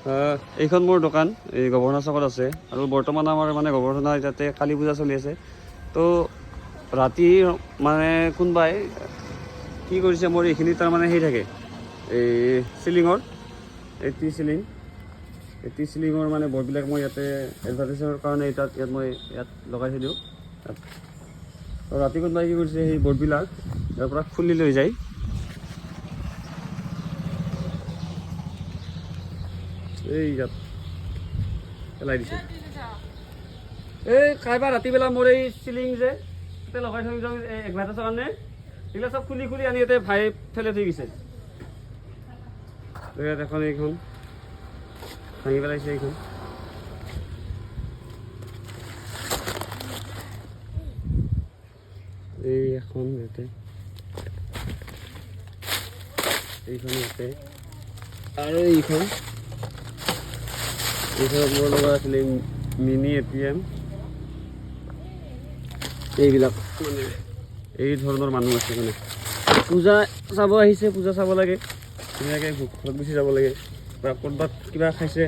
এইখন মোৰ দোকান এই গভৰ্ণৰ চকত আছে আৰু বৰ্তমান আমাৰ মানে গভৰ্ণৰ ইয়াতে কালী পূজা চলি আছে তো ৰাতি মানে কোনোবাই কি কৰিছে মোৰ এইখিনি তাৰমানে সেই থাকে এই চিলিঙৰ এই টি চিলিঙৰ মানে বৰ্ডবিলাক মই ইয়াতে এডভাৰটাইজৰ কাৰণে ইয়াত মই ইয়াত লগাই থৈ দিওঁ তো ৰাতি কোনোবাই কি কৰিছে সেই বৰ্ডবিলাক ইয়াৰ পৰা খুলি লৈ যায় এই ইয়াত পেলাই দিছে এই কাইবা ৰাতিবেলা মোৰ এই চিলিং যে তাতে লগাই থৈ যাওঁ এডভাৰটাইজৰ কাৰণে এইবিলাক চব খুলি আনি ইয়াতে ভাই ফেলে থৈ গৈছে ইয়াত এখন এইখন ভাঙি পেলাইছে এইখন এই এখন ইয়াতে এইখন ইয়াতে আৰু এইখন মোৰ লগা আছিলে মিনি ATM এইবিলাক মানে এই ধৰণৰ মানুহ আছে মানে পূজা চাব আহিছে পূজা চাব লাগে ধুনীয়াকৈ ঘৰত গুচি যাব লাগে বা ক'ৰবাত কিবা খাইছে